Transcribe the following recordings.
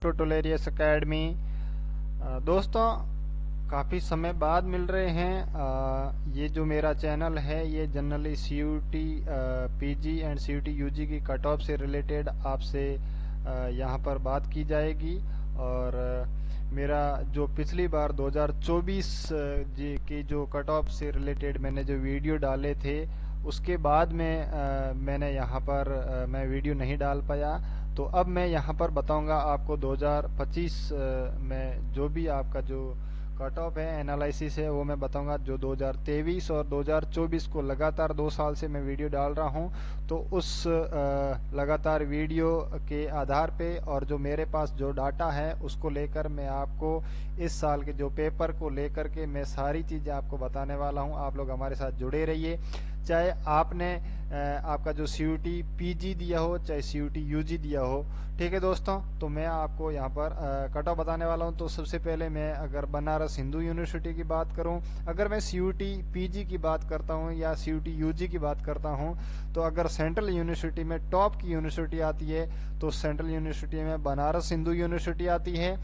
Tutorials academy. दोस्तों, काफ़ी समय बाद मिल रहे हैं। ये जो मेरा चैनल है ये generally CUT PG and CUT UG की कट ऑफ से रिलेटेड आपसे यहाँ पर बात की जाएगी। और मेरा जो पिछली बार 2024 जी की जो कट ऑफ से रिलेटेड मैंने जो वीडियो डाले थे उसके बाद में मैंने यहाँ पर मैं वीडियो नहीं डाल पाया। तो अब मैं यहाँ पर बताऊंगा आपको 2025 में जो भी आपका जो कट ऑफ है एनालिसिस है वो मैं बताऊंगा। जो 2023 और 2024 को लगातार 2 साल से मैं वीडियो डाल रहा हूँ, तो उस लगातार वीडियो के आधार पे और जो मेरे पास जो डाटा है उसको लेकर मैं आपको इस साल के जो पेपर को लेकर के मैं सारी चीज़ें आपको बताने वाला हूँ। आप लोग हमारे साथ जुड़े रहिए। चाहे आपने आपका जो CUT PG दिया हो चाहे CUT UG दिया हो, ठीक है दोस्तों। तो मैं आपको यहाँ पर कट ऑफ बताने वाला हूँ। तो सबसे पहले मैं अगर बनारस हिंदू यूनिवर्सिटी की बात करूँ, अगर मैं CUT PG की बात करता हूँ या CUT UG की बात करता हूँ, तो अगर सेंट्रल यूनिवर्सिटी में टॉप की यूनिवर्सिटी आती है तो सेंट्रल यूनिवर्सिटी में बनारस हिंदू यूनिवर्सिटी आती है,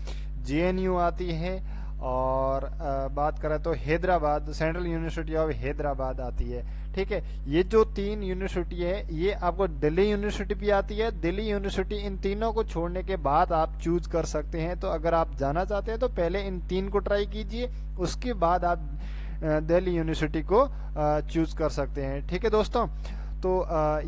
JNU आती है, और बात करें तो Hyderabad central university of Hyderabad आती है। ठीक है, ये जो 3 यूनिवर्सिटी है ये आपको दिल्ली यूनिवर्सिटी भी आती है। दिल्ली यूनिवर्सिटी इन तीनों को छोड़ने के बाद आप चूज कर सकते हैं। तो अगर आप जाना चाहते हैं तो पहले इन 3 को ट्राई कीजिए, उसके बाद आप दिल्ली यूनिवर्सिटी को चूज कर सकते हैं। ठीक है दोस्तों, तो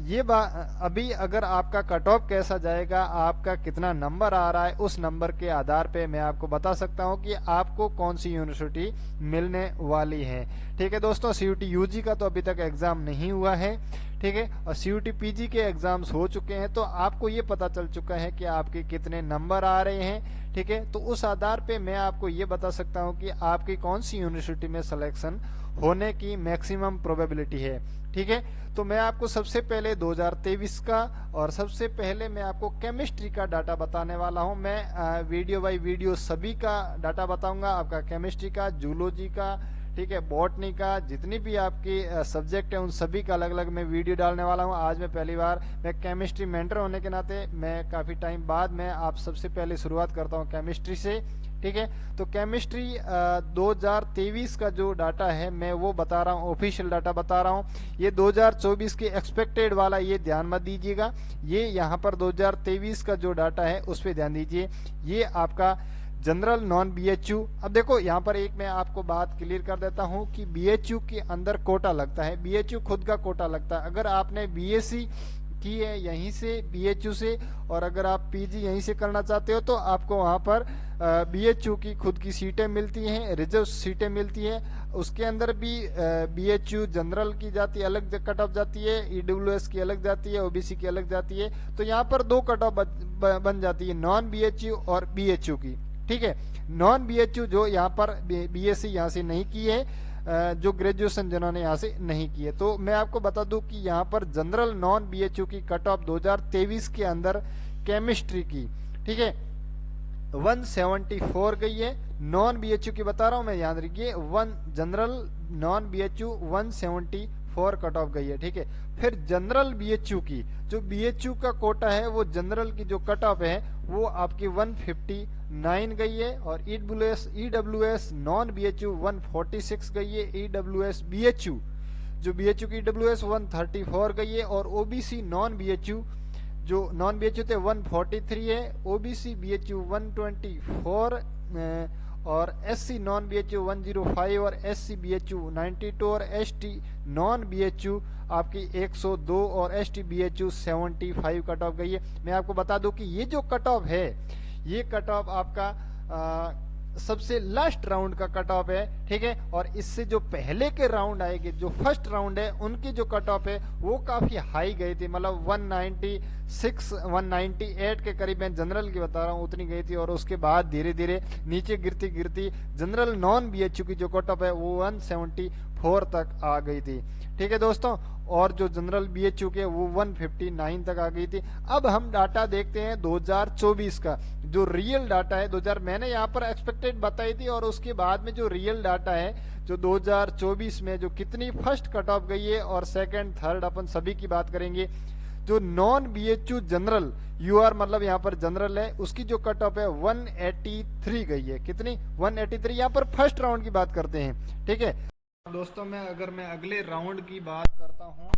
ये अभी अगर आपका कट ऑफ कैसा जाएगा, आपका कितना नंबर आ रहा है, उस नंबर के आधार पे मैं आपको बता सकता हूं कि आपको कौन सी यूनिवर्सिटी मिलने वाली है। ठीक है दोस्तों, CUT UG का तो अभी तक एग्जाम नहीं हुआ है, ठीक है, और CUT PG के एग्जाम्स हो चुके हैं। तो आपको ये पता चल चुका है कि आपके कितने नंबर आ रहे हैं। ठीक है, तो उस आधार पे मैं आपको ये बता सकता हूँ कि आपकी कौन सी यूनिवर्सिटी में सिलेक्शन होने की मैक्सिमम प्रोबेबिलिटी है। ठीक है, तो मैं आपको सबसे पहले 2023 का और सबसे पहले मैं आपको केमिस्ट्री का डाटा बताने वाला हूं। मैं वीडियो बाय वीडियो सभी का डाटा बताऊंगा, आपका केमिस्ट्री का, जूलॉजी का, ठीक है, बॉटनी का, जितनी भी आपकी सब्जेक्ट है उन सभी का अलग अलग मैं वीडियो डालने वाला हूं। आज मैं पहली बार मैं केमिस्ट्री मेंटर होने के नाते मैं काफ़ी टाइम बाद मैं आप सबसे पहले शुरुआत करता हूं केमिस्ट्री से। ठीक है, तो केमिस्ट्री 2023 का जो डाटा है मैं वो बता रहा हूँ, ऑफिशियल डाटा बता रहा हूँ। ये 2024 के एक्सपेक्टेड वाला ये ध्यान मत दीजिएगा, ये यहाँ पर 2023 का जो डाटा है उस पर ध्यान दीजिए। ये आपका जनरल नॉन BHU। अब देखो यहाँ पर एक मैं आपको बात क्लियर कर देता हूँ कि BHU के अंदर कोटा लगता है, BHU खुद का कोटा लगता है। अगर आपने BSc की है यहीं से BHU से, और अगर आप PG यहीं से करना चाहते हो तो आपको वहाँ पर BHU की खुद की सीटें मिलती हैं, रिजर्व सीटें मिलती हैं। उसके अंदर भी BHU जनरल की जाती है, अलग कट ऑफ जाती है, EWS की अलग जाती है, OBC की अलग जाती है। तो यहाँ पर 2 कट ऑफ बन जाती है, नॉन BHU और BHU की। ठीक है, नॉन BHU जो यहाँ पर BSc यहाँ से नहीं की है, जो ग्रेजुएशन जिन्होंने यहाँ से नहीं की है। तो मैं आपको बता दूं कि यहाँ पर जनरल नॉन BHU की कट ऑफ 2023 के अंदर केमिस्ट्री की, ठीक है, 174 गई है। नॉन BHU की बता रहा हूं मैं, याद रखिए, general non BHU 174 cut off गई है। ठीक है, फिर जनरल BHU की जो BHU का कोटा है वो जनरल की जो कट ऑफ है वो आपकी 159 गई है, और EWS नॉन BHU 146 गई है, EWS BHU जो BHU की EWS 134 गई है, और OBC नॉन BHU जो नॉन BHU थे 143 है, OBC BHU 124, और SC नॉन BHU 105, और SC BHU 92, और ST नॉन BHU आपकी 102, और ST BHU 75 कट ऑफ गई है। मैं आपको बता दूं कि ये जो कट ऑफ है ये कट ऑफ आपका सबसे लास्ट राउंड का कट ऑफ है। ठीक है, और इससे जो पहले के राउंड आएंगे, जो फर्स्ट राउंड है, उनकी जो कट ऑफ है वो काफी हाई गई थी, मतलब 196 198 के करीब, मैं जनरल की बता रहा हूँ, उतनी गई थी। और उसके बाद धीरे धीरे नीचे गिरती गिरती जनरल नॉन BHU की जो कट ऑफ है वो 174 तक आ गई थी। ठीक है दोस्तों, और जो जनरल BHU के वो 159 तक आ गई थी। अब हम डाटा देखते हैं 2024 का, जो रियल डाटा है 2000 मैंने यहाँ पर एक्सपेक्टेड बताई थी, और उसके बाद में जो रियल डाटा है जो 2024 में जो कितनी फर्स्ट कट ऑफ गई है और सेकंड थर्ड अपन सभी की बात करेंगे। जो नॉन बीएचयू जनरल यूआर मतलब यहाँ पर जनरल है, उसकी जो कट ऑफ है 183 गई है। कितनी? 183। यहाँ पर फर्स्ट राउंड की बात करते हैं, ठीक है दोस्तों। अगर मैं अगले राउंड की बात करता हूँ,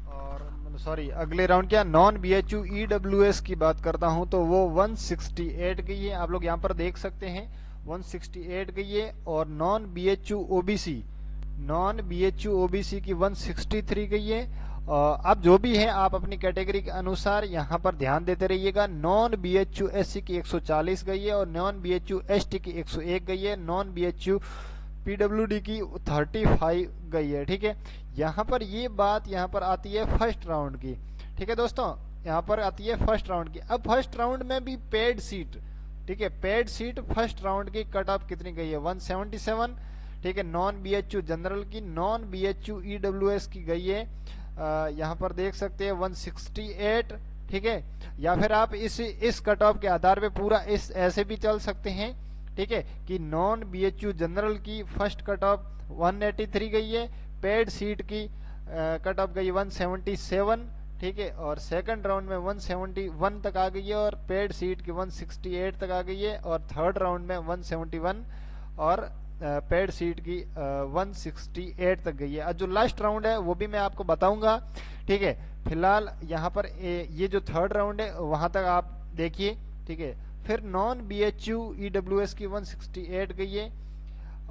और सॉरी अगले राउंड क्या, नॉन बीएचयू ईडब्ल्यूएस की बात करता हूँ, तो वो 168 गई है। आप लोग यहाँ पर देख सकते हैं 168 गई है। और नॉन बीएचयू ओबीसी की 163 गई है। अब जो भी है आप अपनी कैटेगरी के अनुसार यहाँ पर ध्यान देते रहिएगा। नॉन बीएचयू एससी की 140 गई है और नॉन बीएचयू एसटी की 101 गई है। नॉन बीएचयू पीडब्ल्यूडी की 35 गई है, ठीक है। यहाँ पर ये बात यहाँ पर आती है फर्स्ट राउंड की, ठीक है दोस्तों, यहाँ पर आती है फर्स्ट राउंड की। अब फर्स्ट राउंड में भी पेड सीट, ठीक है, पेड सीट फर्स्ट राउंड की कट ऑफ कितनी गई है? 177, ठीक है। नॉन बीएचयू जनरल की, नॉन बीएचयू ईडब्ल्यूएस की गई है यहाँ पर देख सकते हैं 168, ठीक है। या फिर आप इस कट ऑफ के आधार पे पूरा इस ऐसे भी चल सकते हैं, ठीक है, कि नॉन बीएचयू जनरल की फर्स्ट कट ऑफ 183 गई है, पेड सीट की कट ऑफ गई 177, ठीक है, और सेकंड राउंड में 171 तक आ गई है और पेड सीट की 168 तक आ गई है, और थर्ड राउंड में 171 और पेड सीट की 168 तक गई है। जो लास्ट राउंड है वो भी मैं आपको बताऊंगा, ठीक है। फिलहाल यहाँ पर ये जो थर्ड राउंड है वहां तक आप देखिए, ठीक है। फिर नॉन बीएचयू ईडब्ल्यूएस की 168 गई है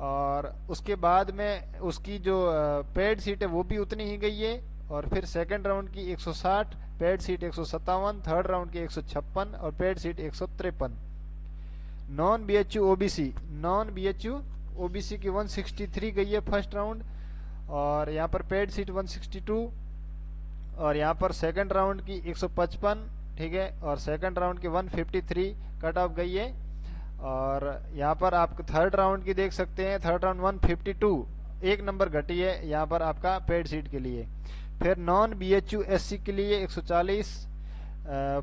और उसके बाद में उसकी जो पेड सीट है वो भी उतनी ही गई है। और फिर सेकंड राउंड की 160, पेड सीट 157, थर्ड राउंड की 156 और paid seat 153। Non BHU OBC की 163 गई है फर्स्ट राउंड, और यहाँ पर पेड सीट 162, और यहाँ पर सेकंड राउंड की 155, ठीक है, और सेकंड राउंड की 153 कट ऑफ गई है। और यहाँ पर आप थर्ड राउंड की देख सकते हैं, थर्ड राउंड 152, एक नंबर घटी है यहाँ पर आपका पेड सीट के लिए। फिर नॉन बीएचयू एससी के लिए 140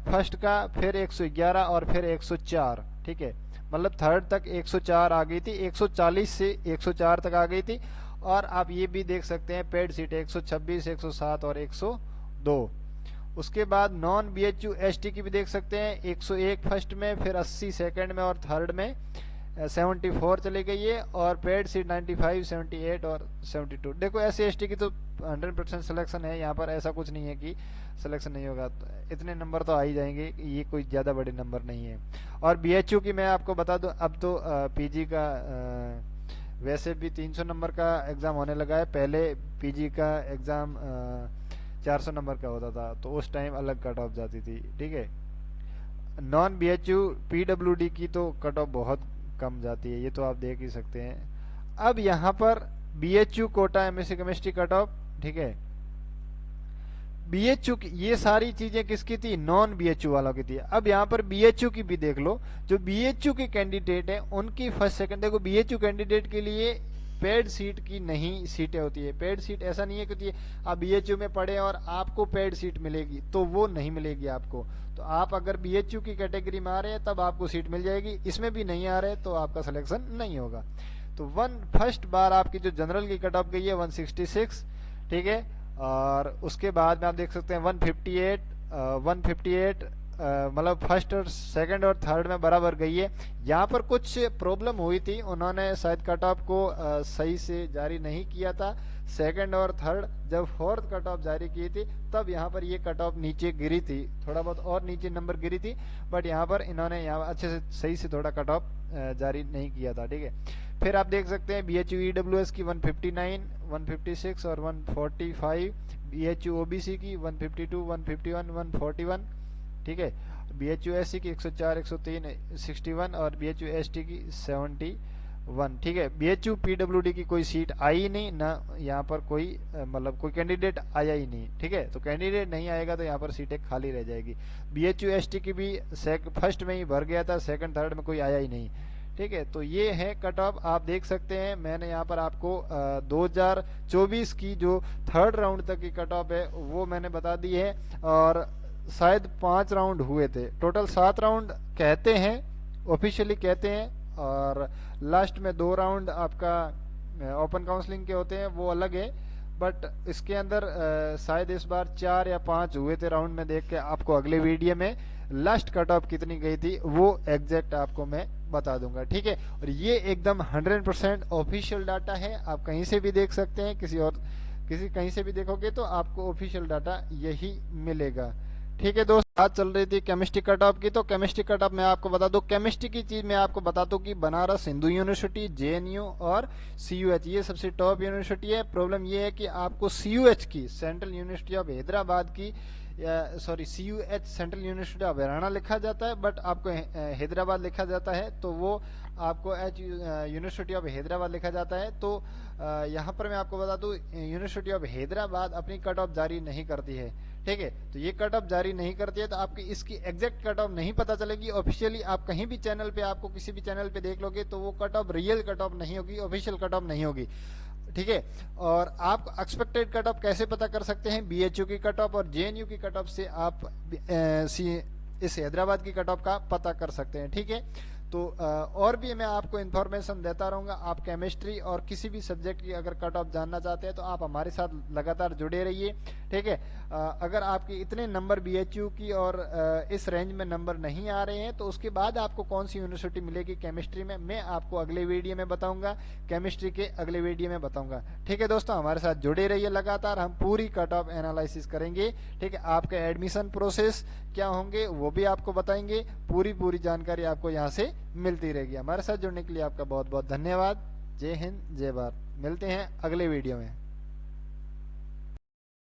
फर्स्ट का, फिर 111 और फिर 104, ठीक है, मतलब थर्ड तक 104 आ गई थी, 140 से 104 तक आ गई थी। और आप ये भी देख सकते हैं पेड सीट 126, 107 और 102। उसके बाद नॉन बीएचयू एसटी की भी देख सकते हैं 101 फर्स्ट में, फिर 80 सेकंड में और थर्ड में 74 चली गई है, और पेड सीट 95, 78 और 72। देखो एससी एसटी की तो 100% सिलेक्शन है, यहाँ पर ऐसा कुछ नहीं है कि सिलेक्शन नहीं होगा, तो इतने नंबर तो आ ही जाएंगे, ये कोई ज़्यादा बड़े नंबर नहीं है। और बीएचयू की मैं आपको बता दूं, अब तो पीजी का वैसे भी 300 नंबर का एग्ज़ाम होने लगा है। पहले पीजी का एग्ज़ाम 400 नंबर का होता था, तो उस टाइम अलग कट ऑफ जाती थी, ठीक है। नॉन बीएचयू पीडब्ल्यूडी की तो कट ऑफ बहुत कम जाती है, ये तो आप देख ही सकते हैं। अब यहाँ पर BHU quota MSc chemistry cut off, ठीक है, बीएचयू की ये सारी चीजें किसकी थी? नॉन बीएचयू वालों की थी। अब यहाँ पर बीएचयू की भी देख लो, जो बीएचयू के कैंडिडेट है उनकी फर्स्ट सेकंड, देखो बीएचयू कैंडिडेट के लिए पेड सीट की नहीं सीटें होती है। पेड सीट ऐसा नहीं है कि आप बीएचयू में पढ़े और आपको पेड सीट मिलेगी, तो वो नहीं मिलेगी आपको। तो आप अगर बीएचयू की कैटेगरी में आ रहे हैं तब आपको सीट मिल जाएगी, इसमें भी नहीं आ रहे तो आपका सिलेक्शन नहीं होगा। तो फर्स्ट बार आपकी जो जनरल की कट ऑफ गई है 166, ठीक है, और उसके बाद में आप देख सकते हैं 158 मतलब फर्स्ट और सेकंड और थर्ड में बराबर गई है। यहाँ पर कुछ प्रॉब्लम हुई थी, उन्होंने शायद कट ऑफ को सही से जारी नहीं किया था। सेकंड और थर्ड जब फोर्थ कट ऑफ जारी की थी तब यहाँ पर ये कट ऑफ नीचे गिरी थी, थोड़ा बहुत और नीचे नंबर गिरी थी, बट यहाँ पर इन्होंने यहाँ अच्छे से सही से थोड़ा कट ऑफ जारी नहीं किया था, ठीक है। फिर आप देख सकते हैं बीएचयू ईडब्ल्यूएस की 159, 156 और 145, बीएचयू ओबीसी की 152, 151, 141, ठीक है, बीएचयू एससी की 104, 103, 61 और बीएचयू एसटी की 71, ठीक है। बीएचयू पीडब्ल्यूडी की कोई सीट आई नहीं ना, यहाँ पर कोई मतलब कोई कैंडिडेट आया ही नहीं, ठीक है। तो कैंडिडेट नहीं आएगा तो यहाँ पर सीटें खाली रह जाएगी। बीएचयू एसटी की भी फर्स्ट में ही भर गया था, सेकंड थर्ड में कोई आया ही नहीं, ठीक है। तो ये है कट ऑफ, आप देख सकते हैं। मैंने यहाँ पर आपको 2024 की जो थर्ड राउंड तक की कट ऑफ है वो मैंने बता दी है, और शायद 5 राउंड हुए थे, टोटल 7 राउंड कहते हैं, ऑफिशियली कहते हैं, और लास्ट में 2 राउंड आपका ओपन काउंसलिंग के होते हैं, वो अलग है। बट इसके अंदर शायद इस बार 4 या 5 हुए थे राउंड में, देख के आपको अगले वीडियो में लास्ट कट ऑफ कितनी गई थी वो एग्जैक्ट आपको मैं बता दूंगा, ठीक है। और ये एकदम 100% ऑफिशियल डाटा है, आप कहीं से भी देख सकते हैं, किसी कहीं से भी देखोगे तो आपको ऑफिशियल डाटा यही मिलेगा, ठीक है दोस्त। बात चल रही थी केमिस्ट्री कट ऑफ की, तो केमिस्ट्री कट ऑफ मैं आपको बता दूं, केमिस्ट्री की चीज मैं आपको बता दूं कि बनारस हिंदू यूनिवर्सिटी, जेएनयू और सीयूएच ये सबसे टॉप यूनिवर्सिटी है। प्रॉब्लम ये है कि आपको सीयूएच की, सेंट्रल यूनिवर्सिटी ऑफ हैदराबाद की, sorry CUH central university of Haryana लिखा जाता है, बट आपको हैदराबाद लिखा जाता है, तो वो आपको एच यूनिवर्सिटी ऑफ हैदराबाद लिखा जाता है। तो यहाँ पर मैं आपको बता दूं यूनिवर्सिटी ऑफ हैदराबाद अपनी कट ऑफ जारी नहीं करती है, ठीक है। तो ये कट ऑफ जारी नहीं करती है, तो आपकी इसकी एग्जैक्ट कट ऑफ नहीं पता चलेगी ऑफिशियली। आप कहीं भी चैनल पे, आपको किसी भी चैनल पे देख लोगे तो वो cut off real cut off नहीं होगी, ऑफिशियल कट ऑफ नहीं होगी, ठीक है। और आप एक्सपेक्टेड कट ऑफ कैसे पता कर सकते हैं? बीएचयू की कट ऑफ और जेएनयू की कट ऑफ से आप इस हैदराबाद की कट ऑफ का पता कर सकते हैं, ठीक है। तो और भी मैं आपको इन्फॉर्मेशन देता रहूंगा। आप केमिस्ट्री और किसी भी सब्जेक्ट की अगर कट ऑफ जानना चाहते हैं तो आप हमारे साथ लगातार जुड़े रहिए, ठीक है। अगर आपके इतने नंबर बीएचयू की और इस रेंज में नंबर नहीं आ रहे हैं तो उसके बाद आपको कौन सी यूनिवर्सिटी मिलेगी केमिस्ट्री में, मैं आपको अगले वीडियो में बताऊंगा, केमिस्ट्री के अगले वीडियो में बताऊंगा, ठीक है दोस्तों। हमारे साथ जुड़े रहिए लगातार, हम पूरी कट ऑफ एनालिसिस करेंगे, ठीक है। आपके एडमिशन प्रोसेस क्या होंगे वो भी आपको बताएंगे, पूरी जानकारी आपको यहाँ से मिलती रहेगी। हमारे साथ जुड़ने के लिए आपका बहुत बहुत धन्यवाद। जय हिंद, जय भारत। मिलते हैं अगले वीडियो में।